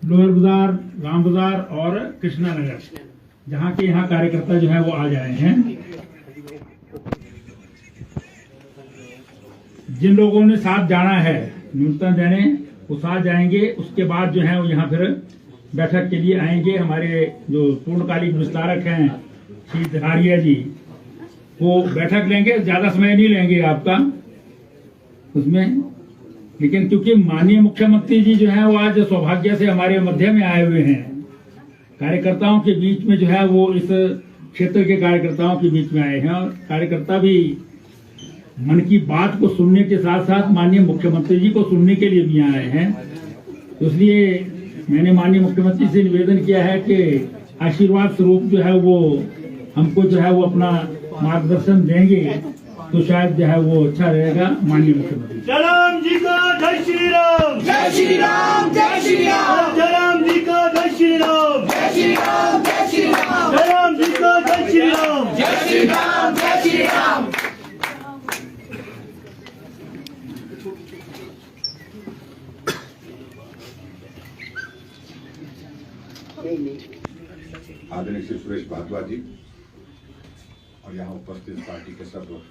Lower बाजार, राम बाजार और कृष्णा नगर, जहाँ के यहाँ कार्यकर्ता जो है वो आज आए हैं। जिन लोगों ने साथ जाना है न्यूनतम देने वो साथ जाएंगे। उसके बाद जो है वो यहाँ फिर बैठक के लिए आएंगे। हमारे जो पूर्णकालिक विस्तारक हैं श्री धारिया जी, वो बैठक लेंगे। ज्यादा समय नहीं लेंगे आपका उसमें, लेकिन क्योंकि माननीय मुख्यमंत्री जी जो है वो आज सौभाग्य से हमारे मध्य में आए हुए हैं, कार्यकर्ताओं के बीच में जो है वो इस क्षेत्र के कार्यकर्ताओं के बीच में आए हैं, और कार्यकर्ता भी मन की बात को सुनने के साथ साथ माननीय मुख्यमंत्री जी को सुनने के लिए भी यहाँ आए हैं। तो इसलिए मैंने माननीय मुख्यमंत्री से निवेदन किया है कि आशीर्वाद स्वरूप जो है वो हमको जो है वो अपना मार्गदर्शन देंगे, तो शायद जो है वो अच्छा रहेगा। माननीय मुख्यमंत्री जयराम जी का जय श्री राम, जय श्री राम, जय श्री राम, जयराम जी का जय श्री राम, जय श्री राम, जय श्री राम, जयराम जी का जय श्री राम, जय श्री राम, जय श्री राम। आदरणीय श्री सुरेश भारद्वाज जी और यहाँ उपस्थित पार्टी के सब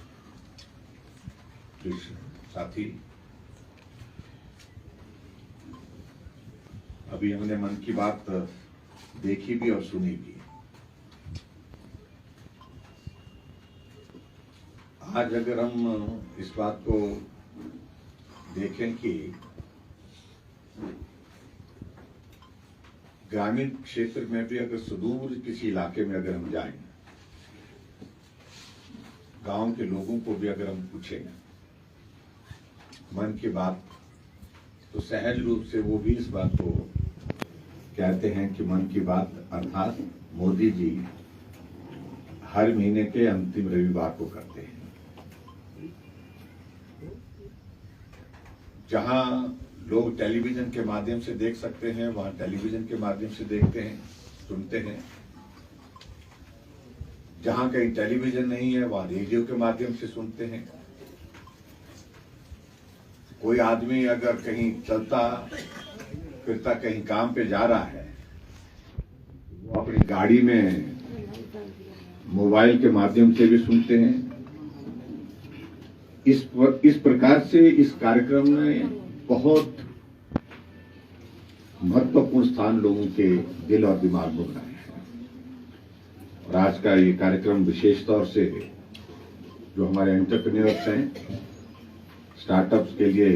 साथी, अभी हमने मन की बात देखी भी और सुनी भी। आज अगर हम इस बात को देखें कि ग्रामीण क्षेत्र में भी अगर सुदूर किसी इलाके में अगर हम जाएं, गांव के लोगों को भी अगर हम पूछें मन की बात, तो सहज रूप से वो भी इस बात को कहते हैं कि मन की बात अर्थात मोदी जी हर महीने के अंतिम रविवार को करते हैं। जहां लोग टेलीविजन के माध्यम से देख सकते हैं, वहां टेलीविजन के माध्यम से देखते हैं, सुनते हैं। जहां कहीं टेलीविजन नहीं है वहां रेडियो के माध्यम से सुनते हैं। कोई आदमी अगर कहीं चलता फिरता कहीं काम पे जा रहा है, वो अपनी गाड़ी में मोबाइल के माध्यम से भी सुनते हैं। इस प्रकार से इस कार्यक्रम में बहुत महत्वपूर्ण स्थान लोगों के दिल और दिमाग में बनाए हैं। और आज का ये कार्यक्रम विशेष तौर से जो हमारे एंटरप्रेन्योर्स हैं, स्टार्टअप्स के लिए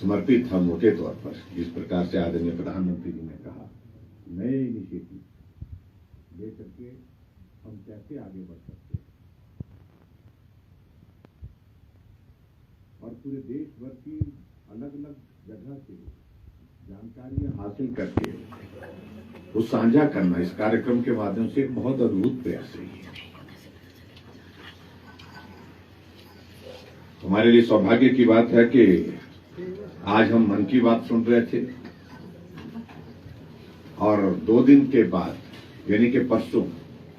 समर्पित था मोटे तौर पर। जिस प्रकार से आदरणीय प्रधानमंत्री जी ने कहा, नए इनिशिएटिव लेकर के हम कैसे आगे बढ़ सकते हैं और पूरे देश भर की अलग अलग जगह से जानकारियां हासिल करके वो साझा करना इस कार्यक्रम के माध्यम से एक बहुत अद्भुत प्रयास है। हमारे लिए सौभाग्य की बात है कि आज हम मन की बात सुन रहे थे और 2 दिन के बाद यानी कि परसों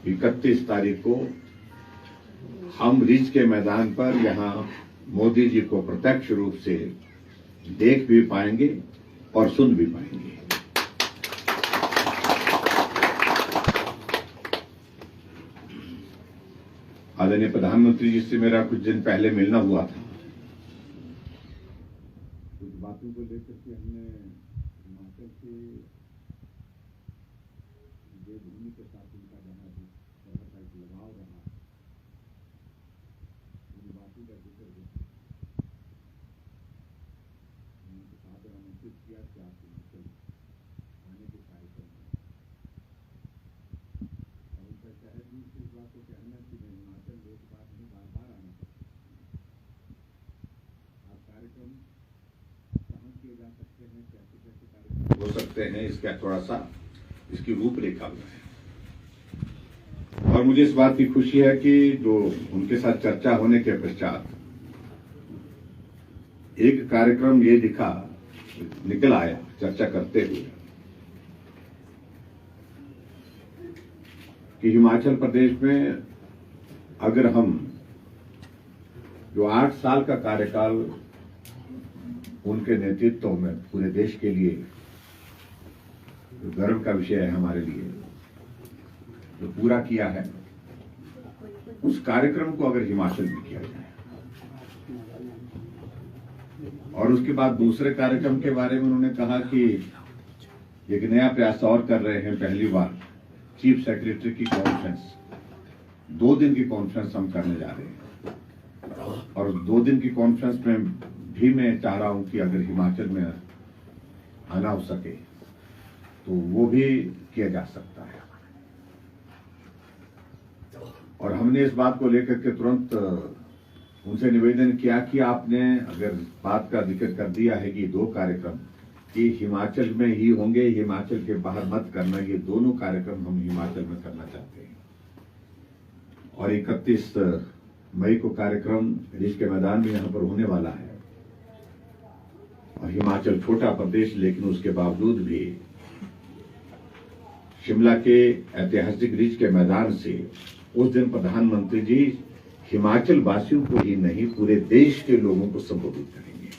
31 तारीख को हम रिज के मैदान पर यहाँ मोदी जी को प्रत्यक्ष रूप से देख भी पाएंगे और सुन भी पाएंगे। आदरणीय प्रधानमंत्री जी से मेरा कुछ दिन पहले मिलना हुआ था। कुछ बातों को लेकर के हमने हिमाचल से देवभूमि के साथ उनका जहाँ का एक लगाव रहा, उन बातों का जिक्र उनके साथ आमंत्रित किया कि आप हिमाचल आने के कार्यक्रम में, और उनका सहज रूप से इस बात को कहना कि मैं हिमाचल एक बार नहीं बार-बार आना चाहता हूँ। आप कार्यक्रम कहाँ किए जा सकते हैं, कैसे कैसे कार्यक्रम हो सकते हैं, इसका थोड़ा सा इसकी रूपरेखा में है। और मुझे इस बात की खुशी है कि जो उनके साथ चर्चा होने के पश्चात एक कार्यक्रम ये निकल आया चर्चा करते हुए कि हिमाचल प्रदेश में अगर हम जो 8 साल का कार्यकाल उनके नेतृत्व में पूरे देश के लिए जो गर्व का विषय है हमारे लिए, जो पूरा किया है, उस कार्यक्रम को अगर हिमाचल में किया जाए, और उसके बाद दूसरे कार्यक्रम के बारे में उन्होंने कहा कि एक नया प्रयास और कर रहे हैं। पहली बार चीफ सेक्रेटरी की कॉन्फ्रेंस, 2 दिन की कॉन्फ्रेंस हम करने जा रहे हैं, और 2 दिन की कॉन्फ्रेंस में भी मैं चाह रहा हूं कि अगर हिमाचल में आना हो सके तो वो भी किया जा सकता है। और हमने इस बात को लेकर के तुरंत उनसे निवेदन किया कि आपने अगर बात का जिक्र कर दिया है कि 2 कार्यक्रम कि हिमाचल में ही होंगे, हिमाचल के बाहर मत करना, ये दोनों कार्यक्रम हम हिमाचल में करना चाहते हैं। और 31 मई को कार्यक्रम रिज के मैदान में यहां पर होने वाला है। और हिमाचल छोटा प्रदेश, लेकिन उसके बावजूद भी शिमला के ऐतिहासिक रिज के मैदान से उस दिन प्रधानमंत्री जी हिमाचल वासियों को ही नहीं, पूरे देश के लोगों को संबोधित करेंगे।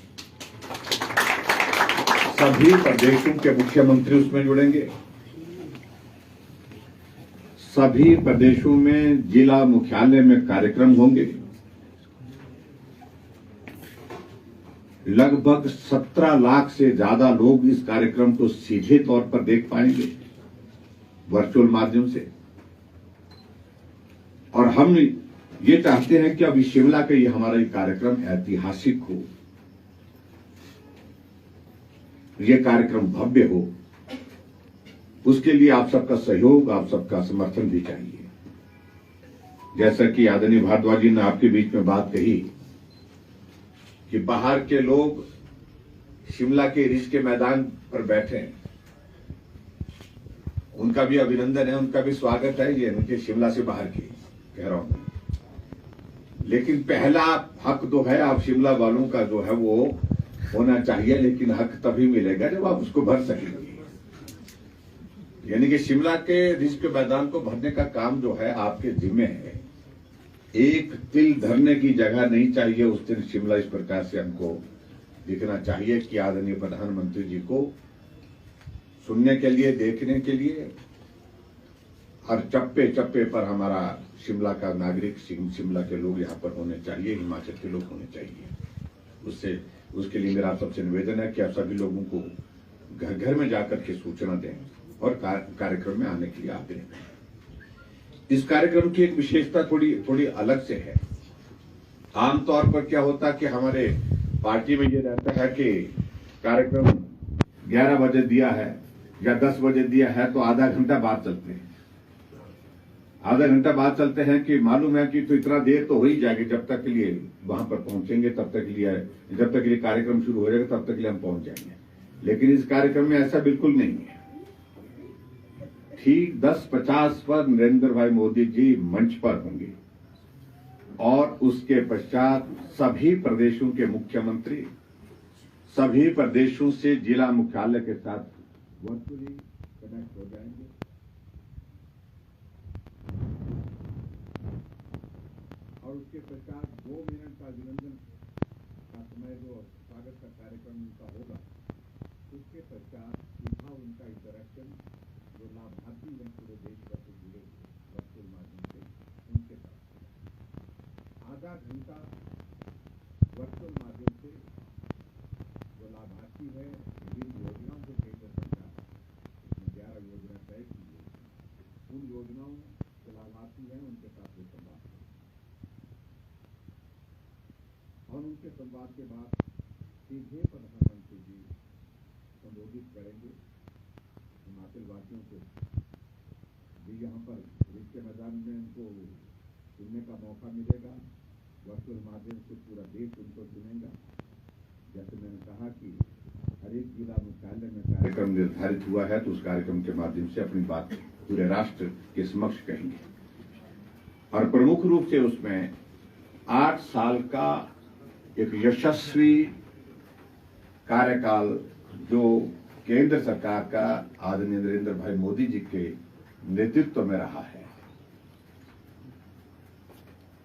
सभी प्रदेशों के मुख्यमंत्री उसमें जुड़ेंगे। सभी प्रदेशों में जिला मुख्यालय में कार्यक्रम होंगे। लगभग 17 लाख से ज्यादा लोग इस कार्यक्रम को सीधे तौर पर देख पाएंगे वर्चुअल माध्यम से। और हम ये चाहते हैं कि अभी शिमला का ये हमारा ये कार्यक्रम ऐतिहासिक हो, ये कार्यक्रम भव्य हो। उसके लिए आप सबका सहयोग, आप सबका समर्थन भी चाहिए। जैसा कि आदरणीय भारद्वाज जी ने आपके बीच में बात कही कि बाहर के लोग शिमला के रिज के मैदान पर बैठे हैं, उनका भी अभिनंदन है, उनका भी स्वागत है। ये उनके शिमला से बाहर के कह रहा हूं, लेकिन पहला हक जो है आप शिमला वालों का जो है वो होना चाहिए। लेकिन हक तभी मिलेगा जब आप उसको भर सकेंगे। यानी कि शिमला के रिज के मैदान को भरने का काम जो है आपके जिम्मे है। एक तिल धरने की जगह नहीं चाहिए उस दिन शिमला। इस प्रकार से हमको दिखना चाहिए कि आदरणीय प्रधानमंत्री जी को सुनने के लिए, देखने के लिए, हर चप्पे चप्पे पर हमारा शिमला का नागरिक, शिमला के लोग यहाँ पर होने चाहिए, हिमाचल के लोग होने चाहिए। उसके लिए मेरा सबसे निवेदन है कि आप सभी लोगों को घर घर में जाकर के सूचना दें और कार्यक्रम में आने के लिए आग्रह करें। इस कार्यक्रम की एक विशेषता थोड़ी अलग से है। आमतौर पर क्या होता है कि हमारे पार्टी में ये रहता है कि कार्यक्रम 11 बजे दिया है या 10 बजे दिया है तो आधा घंटा बाद चलते हैं। आधा घंटा बाद चलते हैं कि मालूम है कि तो इतना देर तो हो ही जाएगी, जब तक के लिए वहां पर पहुंचेंगे तब तक के लिए, जब तक के लिए कार्यक्रम शुरू हो जाएगा तब तक के लिए हम पहुंच जाएंगे। लेकिन इस कार्यक्रम में ऐसा बिल्कुल नहीं है। ठीक 10:50 पर नरेंद्र भाई मोदी जी मंच पर होंगे और उसके पश्चात सभी प्रदेशों के मुख्यमंत्री सभी प्रदेशों से जिला मुख्यालय के साथ वर्चुअली कनेक्ट हो जाएंगे। और उसके पश्चात 2 मिनट का अभिनंदन का समय जो स्वागत का कार्यक्रम उनका होगा, उसके पश्चात सीधा उनका इंटरेक्शन जो लाभार्थी हैं पूरे देश भर से जुड़े वर्चुअल माध्यम से उनके साथ आधा घंटा वर्चुअल माध्यम से जो लाभार्थी है विभिन्न योजनाओं को केंद्र सरकार 11 योजना तय की है, उन योजनाओं के लाभार्थी हैं उनके साथ वो संवाद और उनके संवाद के बाद सीधे प्रधानमंत्री जी संबोधित करेंगे हिमाचल वासियों को भी। यहाँ पर रिज के मैदान में उनको सुनने का मौका मिलेगा। वर्चुअल माध्यम से पूरा देश उनको सुनेगा। जैसे मैंने कहा कि हर एक जिला मुख्यालय में कार्यक्रम निर्धारित हुआ है तो उस कार्यक्रम के माध्यम से अपनी बात पूरे राष्ट्र के समक्ष कहेंगे। और प्रमुख रूप से उसमें 8 साल का एक यशस्वी कार्यकाल जो केंद्र सरकार का आदरणीय नरेंद्र भाई मोदी जी के नेतृत्व में रहा है,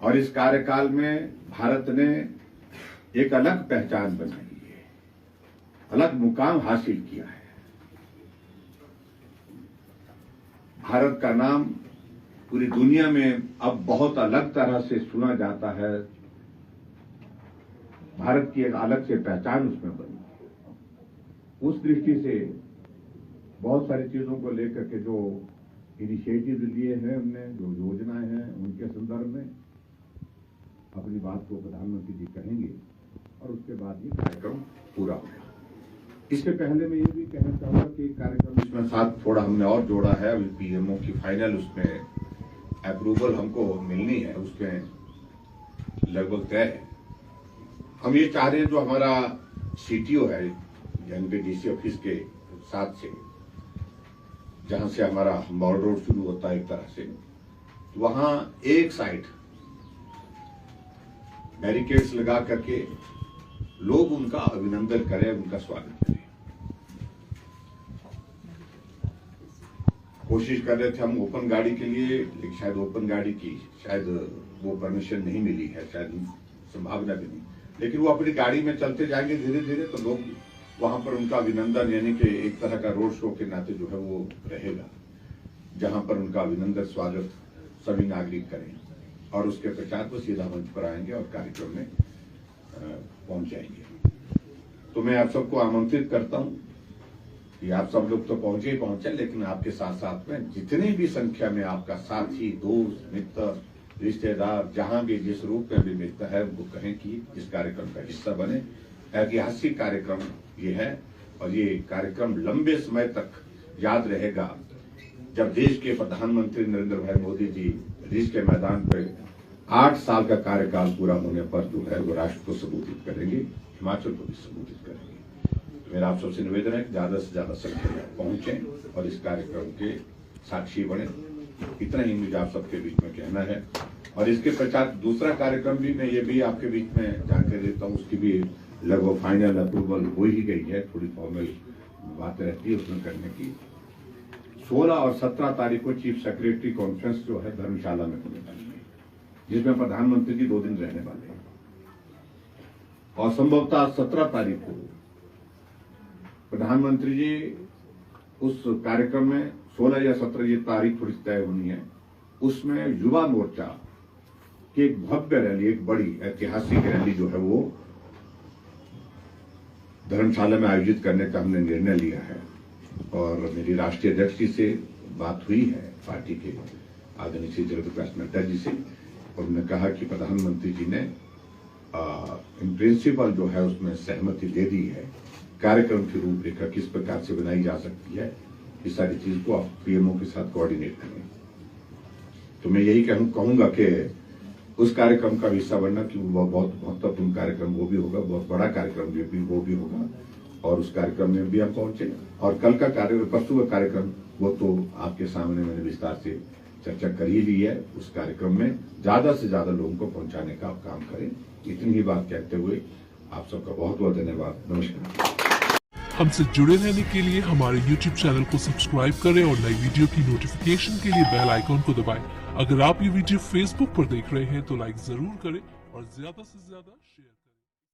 और इस कार्यकाल में भारत ने एक अलग पहचान बनाई है, अलग मुकाम हासिल किया है। भारत का नाम पूरी दुनिया में अब बहुत अलग तरह से सुना जाता है। भारत की एक अलग से पहचान उसमें बनी। उस दृष्टि से बहुत सारी चीजों को लेकर के जो इनिशिएटिव लिए हैं हमने, जो योजनाएं हैं, उनके संदर्भ में अपनी बात को प्रधानमंत्री जी कहेंगे और उसके बाद ये कार्यक्रम पूरा होगा। इससे पहले मैं ये भी कहना चाहूंगा कि कार्यक्रम इसमें साथ थोड़ा हमने और जोड़ा है। अभी पीएमओ की फाइनल उसमें अप्रूवल हमको मिलनी है, उसमें लगभग तय है। हम ये चाह रहे हैं जो हमारा सीटीओ है यानी कि डीसी ऑफिस के साथ से, जहां से हमारा मॉल रोड शुरू होता है एक तरह से, वहां एक साइड बैरिकेड्स लगा करके लोग उनका अभिनंदन करें, उनका स्वागत करें। कोशिश कर रहे थे हम ओपन गाड़ी के लिए, लेकिन शायद ओपन गाड़ी की शायद वो परमिशन नहीं मिली है, शायद संभावना भी नहीं। लेकिन वो अपनी गाड़ी में चलते जाएंगे धीरे धीरे, तो लोग वहां पर उनका अभिनंदन यानी कि एक तरह का रोड शो के नाते जो है वो रहेगा, जहां पर उनका अभिनंदन स्वागत सभी नागरिक करें और उसके पश्चात वो सीधा मंच पर आएंगे और कार्यक्रम में पहुंच जाएंगे। तो मैं आप सबको आमंत्रित करता हूं कि आप सब लोग तो पहुंचे ही पहुंचे, लेकिन आपके साथ साथ में जितनी भी संख्या में आपका साथी, दोस्त, मित्र, रिश्तेदार जहां भी जिस रूप में भी मिलता है, वो कहें कि इस कार्यक्रम का हिस्सा बने। ऐतिहासिक कार्यक्रम ये है और ये कार्यक्रम लंबे समय तक याद रहेगा। जब देश के प्रधानमंत्री नरेंद्र भाई मोदी जी रीच के मैदान पर 8 साल का कार्यकाल पूरा होने पर जो है वो राष्ट्र को संबोधित करेंगे, हिमाचल को भी संबोधित करेंगे। तो मेरा आप सबसे निवेदन है कि ज्यादा से ज्यादा संख्या में पहुंचे और इस कार्यक्रम के साक्षी बने। इतना ही मुझे आप सबके बीच में कहना है। और इसके पश्चात दूसरा कार्यक्रम भी मैं ये भी आपके बीच में जानकारी देता हूँ, उसकी भी लगभग फाइनल अप्रूवल हो ही गई है। थोड़ी फॉर्मल बातें रहती है उसमें करने की। 16 और 17 तारीख को चीफ सेक्रेटरी कॉन्फ्रेंस जो है धर्मशाला में होने वाली है, जिसमें प्रधानमंत्री जी 2 दिन रहने वाले हैं। और संभवतः 17 तारीख को प्रधानमंत्री जी उस कार्यक्रम में 16 या 17 ये तारीख थोड़ी तय होनी है, उसमें युवा मोर्चा की एक भव्य रैली, एक बड़ी ऐतिहासिक रैली जो है वो धर्मशाला में आयोजित करने का हमने निर्णय लिया है। और मेरी राष्ट्रीय अध्यक्ष जी से बात हुई है, पार्टी के आदरणीय श्री जगत प्रकाश नड्डा जी से, और उन्होंने कहा कि प्रधानमंत्री जी ने इन प्रिंसिपल जो है उसमें सहमति दे दी है। कार्यक्रम की रूपरेखा किस प्रकार से बनाई जा सकती है, इस सारी चीज को आप पीएमओ के साथ कोऑर्डिनेट करें। तो मैं यही कहूंगा कि उस कार्यक्रम का हिस्सा बनना, कि वो बहुत महत्वपूर्ण कार्यक्रम वो भी होगा, बहुत बड़ा कार्यक्रम वो भी होगा, और उस कार्यक्रम में भी हम पहुंचे। और कल का कार्यक्रम, परसों का कार्यक्रम, वो तो आपके सामने मैंने विस्तार से चर्चा कर ही ली है। उस कार्यक्रम में ज्यादा से ज्यादा लोगों को पहुंचाने का आप काम करें। इतनी ही बात कहते हुए आप सबका बहुत बहुत धन्यवाद। नमस्कार। हमसे जुड़े रहने के लिए हमारे YouTube चैनल को सब्सक्राइब करें और नई वीडियो की नोटिफिकेशन के लिए बेल आइकॉन को दबाएं। अगर आप ये वीडियो Facebook पर देख रहे हैं तो लाइक जरूर करें और ज्यादा से ज्यादा शेयर करें।